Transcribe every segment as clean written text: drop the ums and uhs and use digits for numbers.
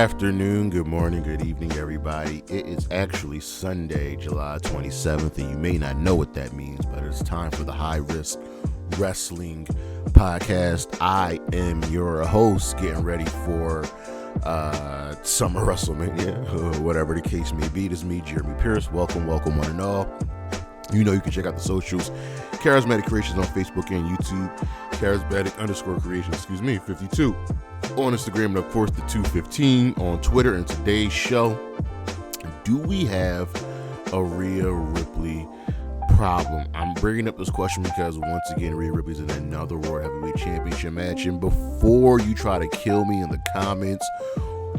afternoon, good morning, good evening, everybody. It is actually Sunday, July 27th, and you may not know what that means, but it's time for the High Risk Wrestling Podcast. I am your host, getting ready for Summer WrestleMania, whatever the case may be. This is me, Jeremy Pierce. Welcome, one and all. You know you can check out the socials, Charismatic Creations on Facebook and YouTube, Charismatic_Creations, 52 on Instagram, and of course the 215 on Twitter. And today's show, do we have a Rhea Ripley problem? I'm bringing up this question because once again, Rhea Ripley's in another World Heavyweight Championship match, and before you try to kill me in the comments,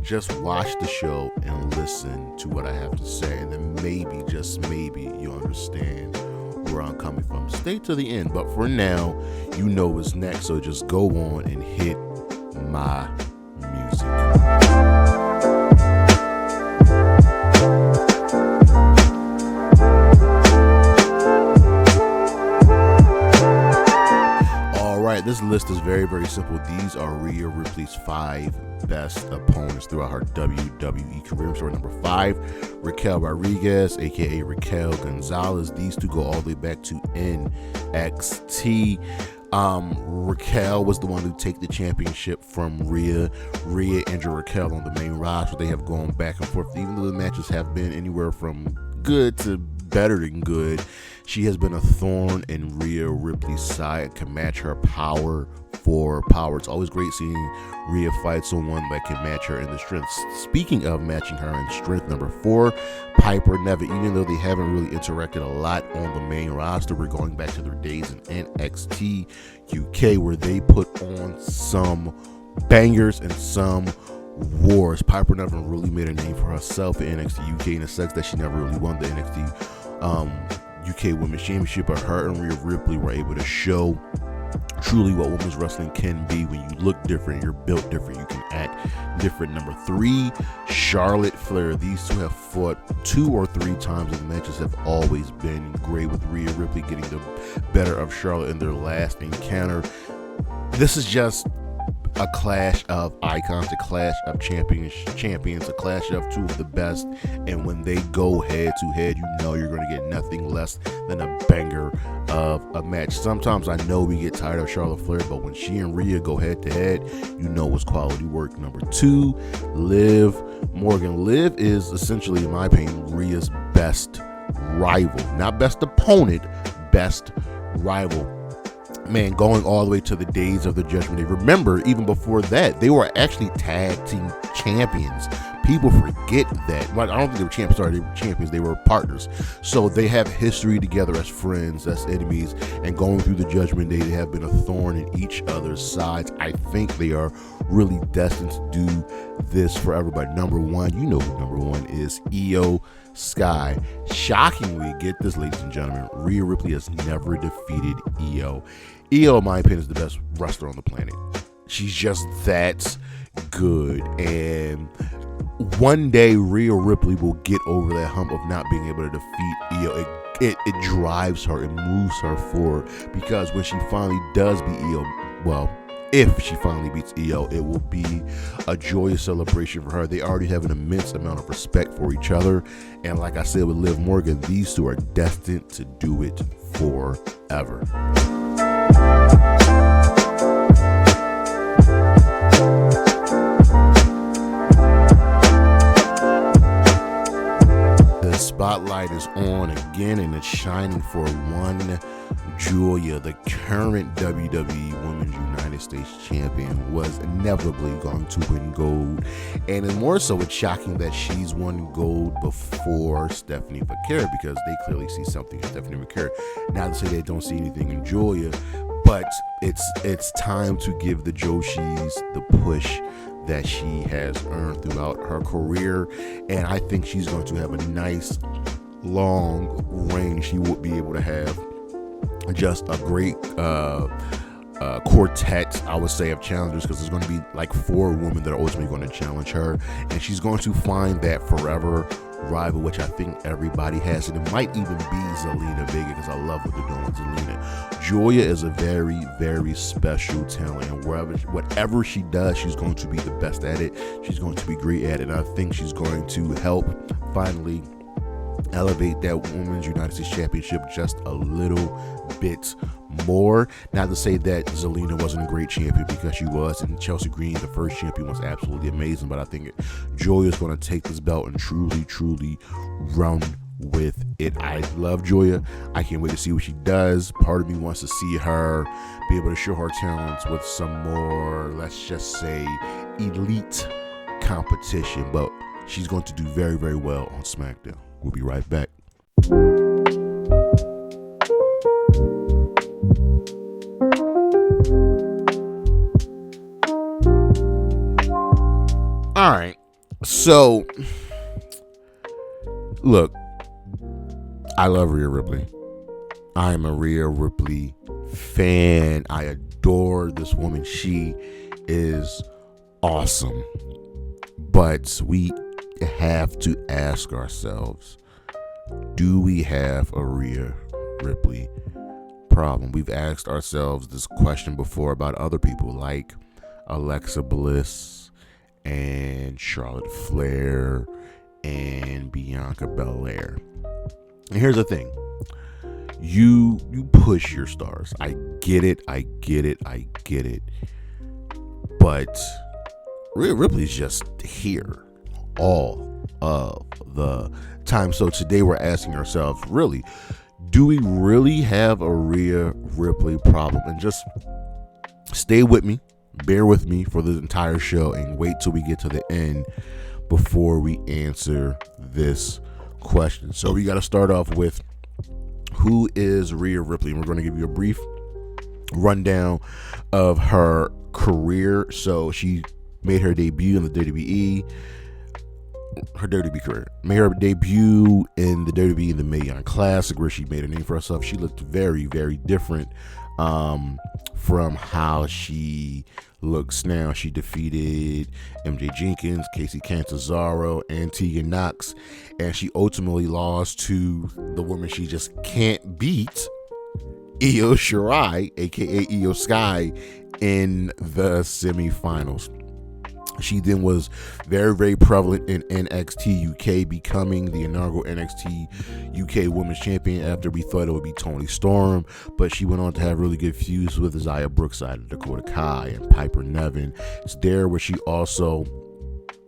just watch the show and listen to what I have to say, and then maybe, just maybe, you'll understand where I'm coming from. Stay to the end, but for now, you know what's next, so just go on and hit my music. Alright, this list is very, very simple. These are Rhea Ripley's 5 best opponents throughout her WWE career. So number 5, Raquel Rodriguez, aka Raquel Gonzalez. These two go all the way back to NXT. Raquel was the one who take the championship from Rhea. Rhea injured Raquel on the main roster. They have gone back and forth, even though the matches have been anywhere from good to better than good. She has been a thorn in Rhea Ripley's side, can match her power for power. It's always great seeing Rhea fight someone that can match her in the strength. Speaking of matching her in strength, number 4, Piper Niven. Even though they haven't really interacted a lot on the main roster, we're going back to their days in NXT UK, where they put on some bangers and some wars. Piper Niven really made a name for herself in NXT UK, and it sucks that she never really won the NXT UK Women's Championship, but her and Rhea Ripley were able to show truly what women's wrestling can be. When you look different, you're built different, you can act different. Number 3, Charlotte Flair. These two have fought 2 or 3 times, and the matches have always been great, with Rhea Ripley getting the better of Charlotte in their last encounter. This is just a clash of icons, a clash of champions, a clash of 2 of the best, and when they go head to head, you know you're going to get nothing less than a banger of a match. Sometimes I know we get tired of Charlotte Flair, but when she and Rhea go head to head, you know it's quality work. Number 2, Liv Morgan. Liv is essentially, in my opinion, Rhea's best rival, not best opponent, best rival. Man, going all the way to the days of the Judgment Day. Remember, even before that, they were actually tag team champions. People forget that. Well, I don't think they were champions. Sorry, they were champions. They were partners. So they have history together as friends, as enemies, and going through the Judgment Day, they have been a thorn in each other's sides. I think they are really destined to do this forever. But number 1, you know who number 1 is, Io Sky. Shockingly, get this, ladies and gentlemen, Rhea Ripley has never defeated Io. Io, in my opinion, is the best wrestler on the planet. She's just that good, and one day Rhea Ripley will get over that hump of not being able to defeat Io. It drives her, it moves her forward, because when she finally does beat Io, well, if she finally beats Io, it will be a joyous celebration for her. They already have an immense amount of respect for each other, and like I said with Liv Morgan, these two are destined to do it forever. The spotlight is on again, and it's shining for one Giulia. The current WWE Women's United States Champion was inevitably going to win gold, and more so, it's shocking that she's won gold before Stephanie Vaquera, because they clearly see something in Stephanie Vaquera. Not to say they don't see anything in Giulia, but it's time to give the Joshis the push that she has earned throughout her career, and I think she's going to have a nice long reign. She would be able to have just a great quartet, I would say, of challengers, because there's going to be like 4 women that are ultimately going to challenge her, and she's going to find that forever rival, which I think everybody has, and it might even be Zelina Vega, because I love what they're doing with Zelina. Giulia is a very, very special talent, and whatever she does, she's going to be the best at it. She's going to be great at it, and I think she's going to help finally elevate that Women's United States Championship just a little bit more. Not to say that Zelina wasn't a great champion, because she was, and Chelsea Green, the first champion, was absolutely amazing, but I think Giulia is going to take this belt and truly run with it. I love Giulia. I can't wait to see what she does. Part of me wants to see her be able to show her talents with some more, let's just say, elite competition, but she's going to do very, very well on SmackDown. We'll be right back. All right, so look, I love Rhea Ripley. I am a Rhea Ripley fan. I adore this woman. She is awesome. But we have to ask ourselves, do we have a Rhea Ripley problem? We've asked ourselves this question before about other people like Alexa Bliss and Charlotte Flair and Bianca Belair. And here's the thing. You push your stars. I get it. But Rhea Ripley's just here all of the time. So today we're asking ourselves, really, do we really have a Rhea Ripley problem? And just stay with me, bear with me for the entire show, and wait till we get to the end before we answer this question. So we got to start off with, who is Rhea Ripley? And we're going to give you a brief rundown of her career. So she made her debut in the WWE, her WWE career. Made her debut in the WWE in the Mae Young Classic, where she made a name for herself. She looked very, very different from how she looks now. She defeated MJ Jenkins, Casey Catanzaro, and Tegan Knox, and she ultimately lost to the woman she just can't beat, Io Shirai, aka Io Sky, in the semifinals. She then was very, very prevalent in NXT UK, becoming the inaugural NXT UK Women's Champion after we thought it would be Toni Storm, but she went on to have really good feuds with Xia Brookside, Dakota Kai, and Piper Niven. It's there where she also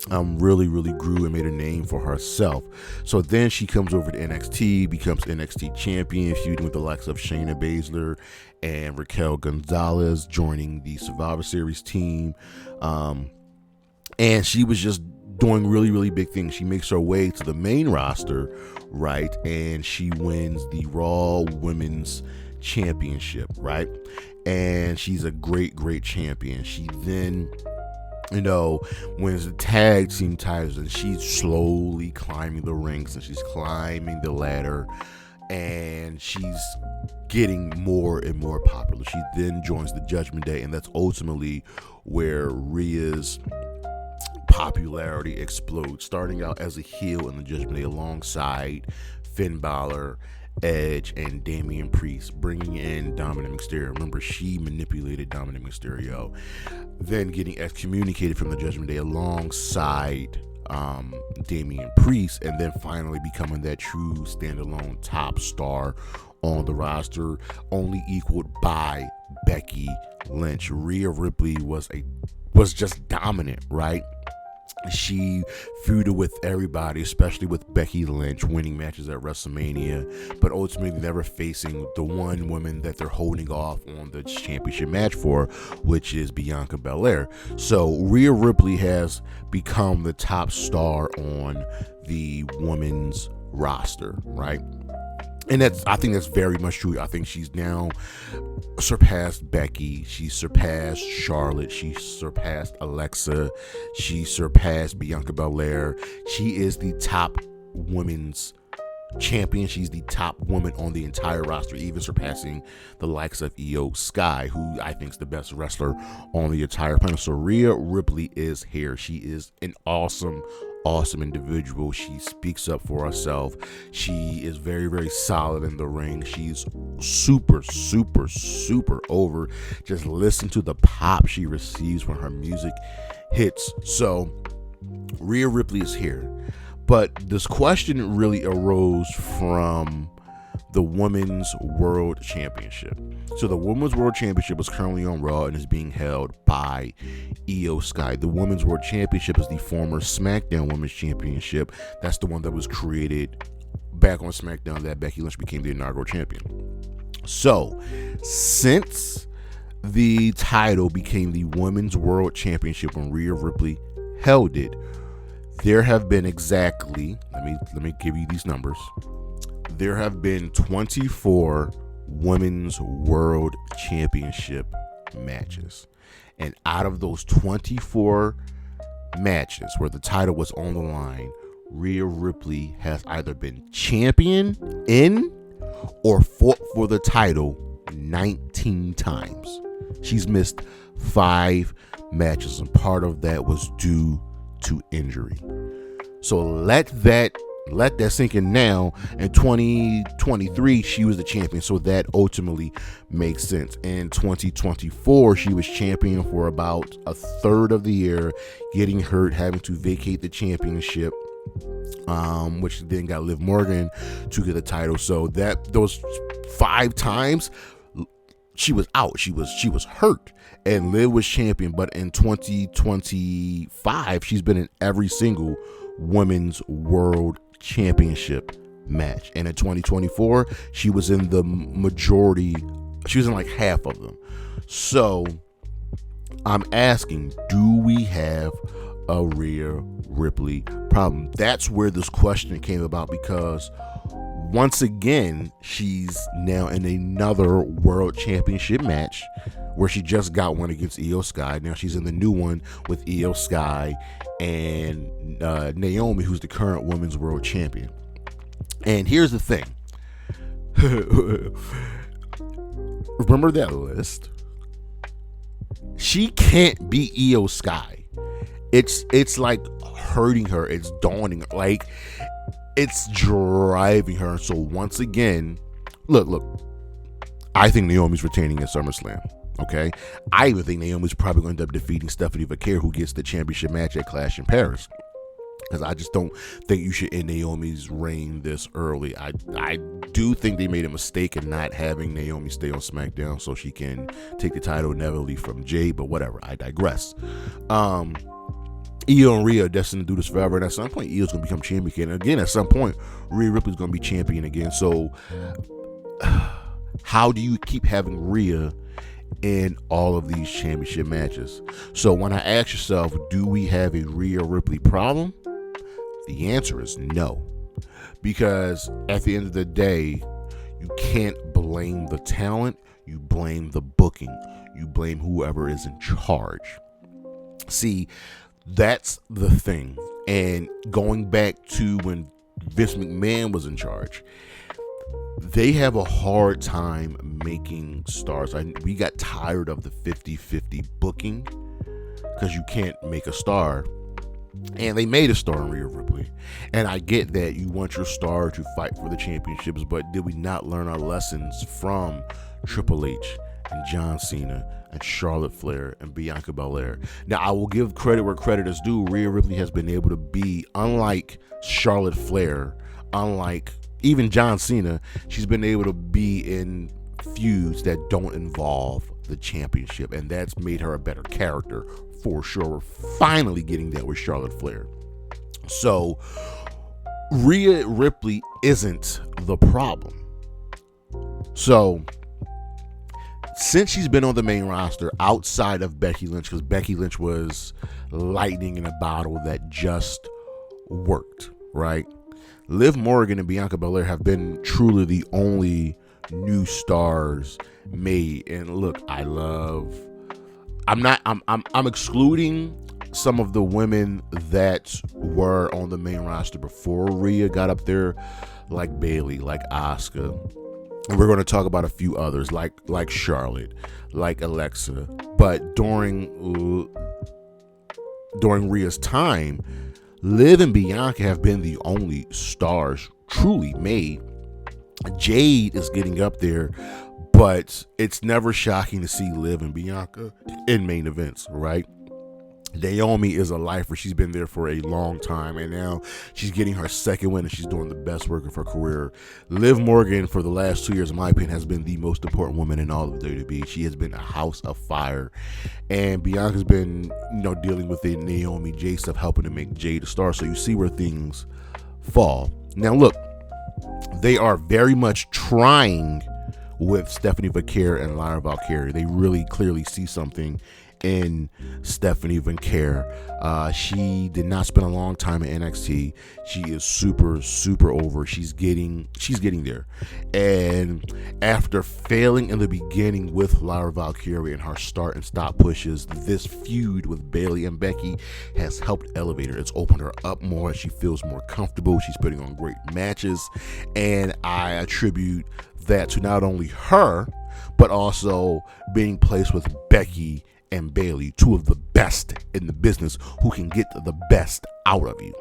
really, really grew and made a name for herself. So then she comes over to NXT, becomes NXT champion, feuding with the likes of Shayna Baszler and Raquel Gonzalez, joining the Survivor Series team. And she was just doing really, really big things. She makes her way to the main roster, right? And she wins the Raw Women's Championship, right? And she's a great, great champion. She then, wins the tag team titles, and she's slowly climbing the ranks, and she's climbing the ladder, and she's getting more and more popular. She then joins the Judgment Day, and that's ultimately where Rhea's popularity explodes, starting out as a heel in the Judgment Day alongside Finn Balor, Edge, and Damian Priest, bringing in Dominic Mysterio. Remember, she manipulated Dominic Mysterio, then getting excommunicated from the Judgment Day alongside Damian Priest, and then finally becoming that true standalone top star on the roster, only equaled by Becky Lynch. Rhea Ripley was just dominant, right? She feuded with everybody, especially with Becky Lynch, winning matches at WrestleMania, but ultimately never facing the one woman that they're holding off on the championship match for, which is Bianca Belair. So Rhea Ripley has become the top star on the women's roster, right? And I think that's very much true. I think she's now surpassed Becky. She surpassed Charlotte. She surpassed Alexa. She surpassed Bianca Belair. She is the top women's champion. She's the top woman on the entire roster, even surpassing the likes of Io Sky, who I think is the best wrestler on the entire planet. So Rhea Ripley is here. She is an awesome individual. She speaks up for herself. She is very, very solid in the ring. She's super over. Just listen to the pop she receives when her music hits. So Rhea Ripley is here. But this question really arose from the Women's World Championship. So the Women's World Championship is currently on Raw and is being held by Io Sky. The Women's World Championship is the former SmackDown Women's Championship. That's the one that was created back on SmackDown that Becky Lynch became the inaugural champion. So since the title became the Women's World Championship when Rhea Ripley held it, there have been exactly, let me give you these numbers. There have been 24 Women's World Championship matches. And out of those 24 matches where the title was on the line, Rhea Ripley has either been champion in or fought for the title 19 times. She's missed 5 matches, and part of that was due to injury. So let that sink in now. In 2023, she was the champion, so that ultimately makes sense. In 2024, she was champion for about a third of the year, getting hurt, having to vacate the championship, which then got Liv Morgan to get the title. So that those 5 times she was out, she was hurt, and Liv was champion. But in 2025, she's been in every single Women's World Championship match, and in 2024 she was in the majority. She was in like half of them. So I'm asking, do we have a Rhea Ripley problem? That's where this question came about, because once again she's now in another World Championship match where she just got one against Io Sky. Now she's in the new one with Io Sky and Naomi, who's the current Women's World Champion. And here's the thing. Remember that list? She can't beat Io Sky. It's like hurting her. It's daunting. Like, it's driving her. So once again, look. I think Naomi's retaining at SummerSlam. Okay, I even think Naomi's probably going to end up defeating Stephanie Vaquer, who gets the championship match at Clash in Paris. Because I just don't think you should end Naomi's reign this early. I do think they made a mistake in not having Naomi stay on SmackDown so she can take the title inevitably from Jade, but whatever, I digress. Io and Rhea are destined to do this forever, and at some point Io's going to become champion. And again, at some point, Rhea Ripley's going to be champion again. So how do you keep having Rhea in all of these championship matches? So when I ask yourself, do we have a Rhea Ripley problem? The answer is no. Because at the end of the day, you can't blame the talent, you blame the booking, you blame whoever is in charge. See, that's the thing. And going back to when Vince McMahon was in charge, they have a hard time making stars. We got tired of the 50-50 booking because you can't make a star. And they made a star in Rhea Ripley. And I get that you want your star to fight for the championships, but did we not learn our lessons from Triple H and John Cena and Charlotte Flair and Bianca Belair? Now, I will give credit where credit is due. Rhea Ripley has been able to be, unlike Charlotte Flair, unlike even John Cena, she's been able to be in feuds that don't involve the championship, and that's made her a better character for sure. We're finally getting that with Charlotte Flair. So Rhea Ripley isn't the problem. So since she's been on the main roster outside of Becky Lynch, because Becky Lynch was lightning in a bottle that just worked, right? Liv Morgan and Bianca Belair have been truly the only new stars made. And look, I'm excluding some of the women that were on the main roster before Rhea got up there, like Bayley, like Asuka. And we're going to talk about a few others like Charlotte, like Alexa. But during Rhea's time, Liv and Bianca have been the only stars truly made. Jade is getting up there, but it's never shocking to see Liv and Bianca in main events, right? Naomi is a lifer. She's been there for a long time, and now she's getting her second win, and she's doing the best work of her career. Liv Morgan, for the last 2 years, in my opinion, has been the most important woman in all of WWE. She has been a house of fire, and Bianca's been, dealing with the Naomi Jade stuff, helping to make Jade a star. So you see where things fall. Now, look, they are very much trying with Stephanie Vaquer and Lyra Valkyrie. They really clearly see something in Stephanie Vaquer. She did not spend a long time in NXT. She is super, super over. She's getting there. And after failing in the beginning with Lyra Valkyrie and her start and stop pushes, this feud with Bayley and Becky has helped elevate her. It's opened her up more. She feels more comfortable. She's putting on great matches. And I attribute that to not only her, but also being placed with Becky and Bayley, two of the best in the business who can get the best out of you.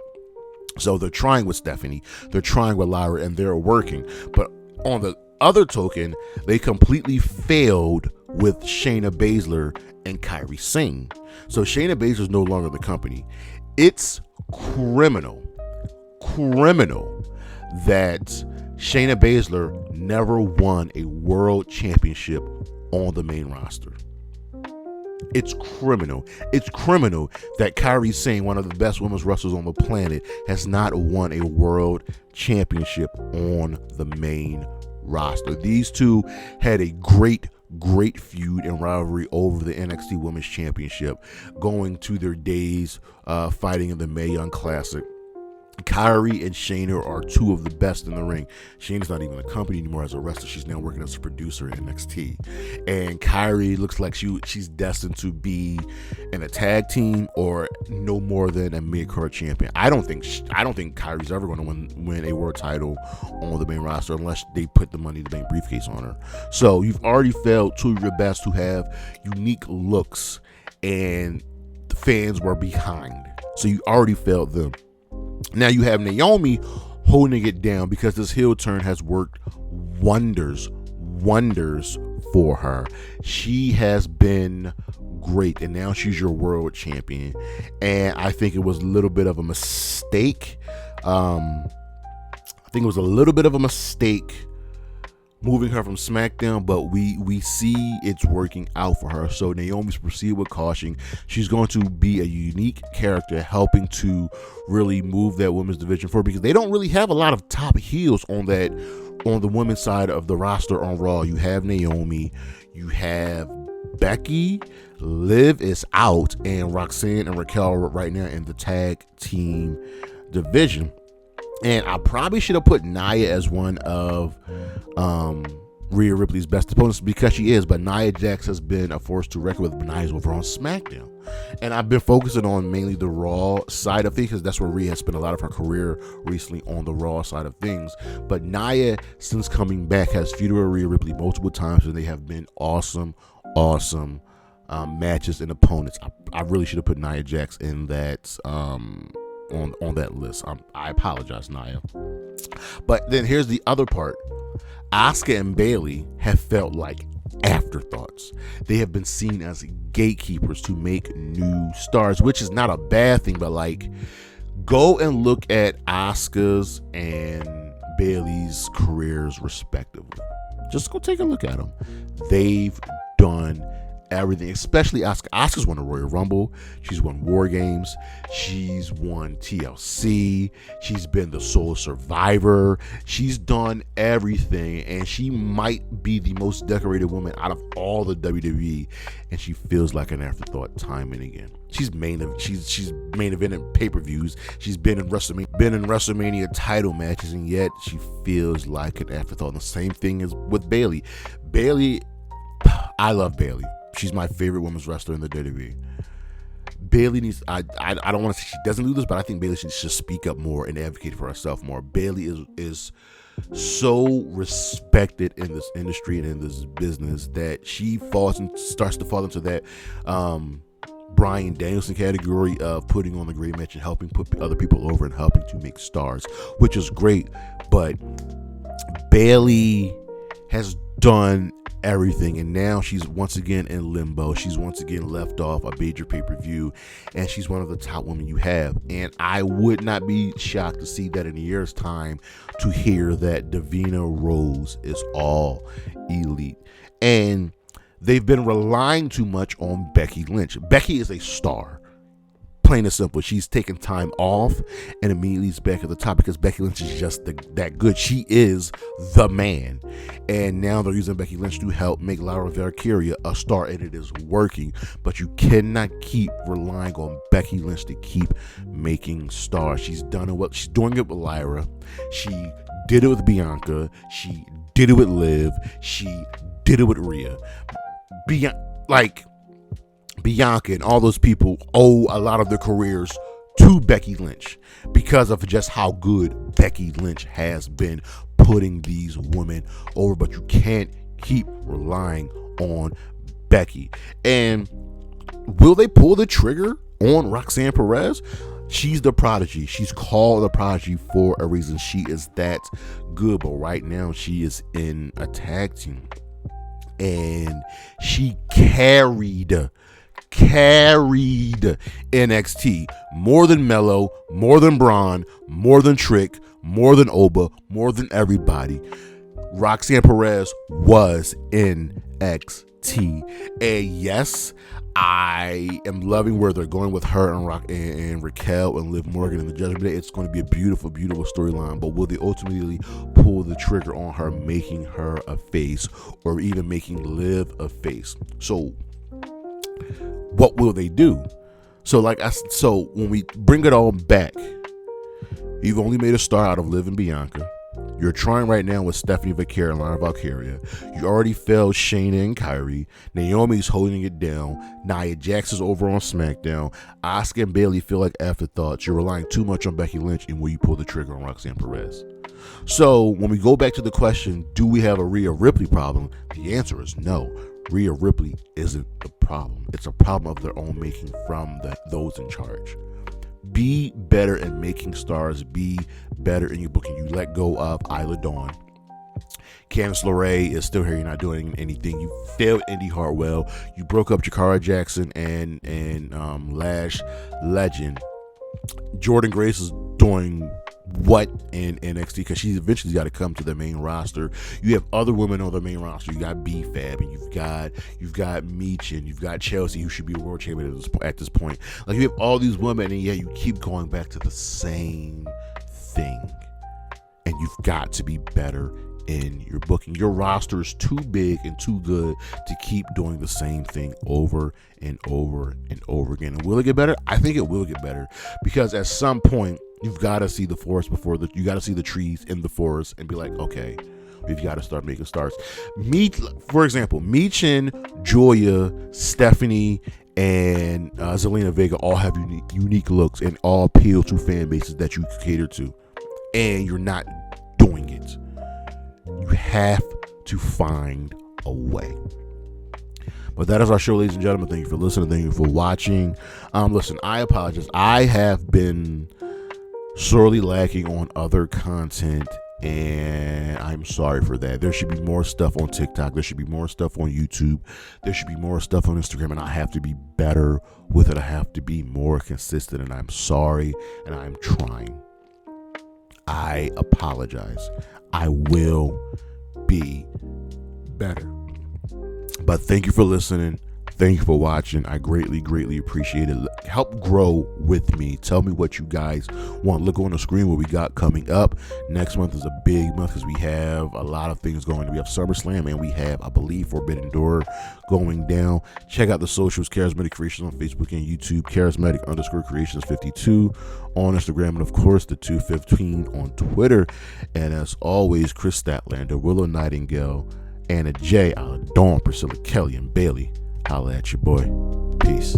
So they're trying with Stephanie, they're trying with Lyra, and they're working. But on the other token, they completely failed with Shayna Baszler and Kairi Sane. So Shayna Baszler is no longer the company. It's criminal that Shayna Baszler never won a world championship on the main roster. It's criminal. It's criminal that Kairi Sane, one of the best women's wrestlers on the planet, has not won a world championship on the main roster. These two had a great feud and rivalry over the NXT Women's Championship, going to their days fighting in the Mae Young Classic. Kairi and Shayna are two of the best in the ring. Shayna's not even a company anymore as a wrestler. She's now working as a producer at NXT. And Kairi looks like she's destined to be in a tag team or no more than a mid-card champion. I don't think Kairi's ever going to win a world title on the main roster unless they put the Money in the Bank briefcase on her. So you've already failed two of your best who have unique looks, and the fans were behind. So you already failed them. Now you have Naomi holding it down because this heel turn has worked wonders for her. She has been great, and now she's your world champion. And I think it was a little bit of a mistake. Moving her from SmackDown, but we see it's working out for her. So Naomi's proceed with caution. She's going to be a unique character, helping to really move that women's division forward, because they don't really have a lot of top heels on the women's side of the roster on Raw. You have Naomi, you have Becky, Liv is out, and Roxanne and Raquel right now in the tag team division. And I probably should have put Nia as one of Rhea Ripley's best opponents, because she is. But Nia Jax has been a force to reckon with. Nia's over on SmackDown. And I've been focusing on mainly the Raw side of things, because that's where Rhea has spent a lot of her career recently, on the Raw side of things. But Nia, since coming back, has feuded with Rhea Ripley multiple times, and they have been awesome matches and opponents. I really should have put Nia Jax in that on that list. I apologize, Nia. But then here's the other part. Asuka and Bayley have felt like afterthoughts. They have been seen as gatekeepers to make new stars, which is not a bad thing, but like, go and look at Asuka's and Bayley's careers respectively. Just go take a look at them. They've done everything, especially Asuka. Asuka's won the Royal Rumble. She's won War Games. She's won TLC. She's been the sole survivor. She's done everything, and she might be the most decorated woman out of all the WWE, and she feels like an afterthought time and again. She's main evented pay-per-views. She's been in WrestleMania title matches, and yet she feels like an afterthought. And the same thing is with Bayley. I love Bayley. She's my favorite women's wrestler in the WWE. Bayley needs. I don't want to say she doesn't do this, but I think Bayley should just speak up more and advocate for herself more. Bayley is so respected in this industry and in this business that she starts to fall into that Bryan Danielson category of putting on the great match and helping put other people over and helping to make stars, which is great. But Bayley has done everything, and now she's once again in limbo. She's once again left off a major pay-per-view, and she's one of the top women you have. And I would not be shocked to see that in a year's time, to hear that Davina Rose is all elite. And they've been relying too much on Becky Lynch. Becky is a star, plain and simple. She's taken time off and immediately is back at the top because Becky Lynch is just that good. She is the man. And now they're using Becky Lynch to help make Lyra Valkyria a star, and it is working. But you cannot keep relying on Becky Lynch to keep making stars. She's doing it with Lyra. She did it with Bianca. She did it with Liv. She did it with Rhea. Bianca and all those people owe a lot of their careers to Becky Lynch because of just how good Becky Lynch has been putting these women over. But you can't keep relying on Becky. And will they pull the trigger on Roxanne Perez? She's the prodigy. She's called the prodigy for a reason. She is that good. But right now she is in a tag team, and she carried NXT more than Mello, more than Braun, more than Trick, more than Oba, more than everybody. Roxanne Perez was NXT, and yes, I am loving where they're going with her and Raquel and Liv Morgan in the Judgment Day. It's going to be a beautiful, beautiful storyline. But will they ultimately pull the trigger on her, making her a face, or even making Liv a face? So what will they do? So when we bring it all back, you've only made a star out of Liv and Bianca. You're trying right now with Stephanie Vaquera and Lyra Valkyria. You already failed Shayna and Kyrie. Naomi's holding it down. Nia Jax is over on SmackDown. Asuka and Bayley feel like afterthoughts. You're relying too much on Becky Lynch, and will you pull the trigger on Roxanne Perez? So when we go back to the question, do we have a Rhea Ripley problem? The answer is no. Rhea Ripley isn't the problem. It's a problem of their own making from those in charge. Be better at making stars. Be better in your booking. You let go of Isla Dawn. Candice LeRae is still here. You're not doing anything. You failed Indy Hartwell. You broke up Jakara Jackson and Lash Legend. Jordan Grace is doing what in NXT because she's eventually got to come to the main roster. You have other women on the main roster. You got B-Fab, and you've got Meech, and you've got Chelsea, who should be a world champion at this point. Like, you have all these women, and yet you keep going back to the same thing. And you've got to be better in your booking. Your roster is too big and too good to keep doing the same thing over and over and over again. And will it get better? I think it will get better, because at some point you've got to see the forest you got to see the trees in the forest and be like, okay, we've got to start making stars. For example, Meech and Giulia, Stephanie, and Zelina Vega all have unique looks and all appeal to fan bases that you cater to, and you're not doing it. You have to find a way. But that is our show, ladies and gentlemen. Thank you for listening. Thank you for watching. Listen, I apologize. I have been sorely lacking on other content, and I'm sorry for that. There should be more stuff on TikTok. There should be more stuff on YouTube. There should be more stuff on Instagram, and I have to be better with it. I have to be more consistent, and I'm sorry, and I'm trying. I apologize. I will be better. But thank you for listening. Thank you for watching. I greatly, greatly appreciate it. Help grow with me. Tell me what you guys want. Look on the screen what we got coming up. Next month is a big month because we have a lot of things going. We have SummerSlam, and we have, I believe, Forbidden Door going down. Check out the socials, Charismatic Creations on Facebook and YouTube, Charismatic_Creations52 on Instagram, and of course the 215 on Twitter. And as always, Chris Statlander, Willow Nightingale, Anna J, Dawn, Priscilla Kelly, and Bailey. Holla at your boy. Peace.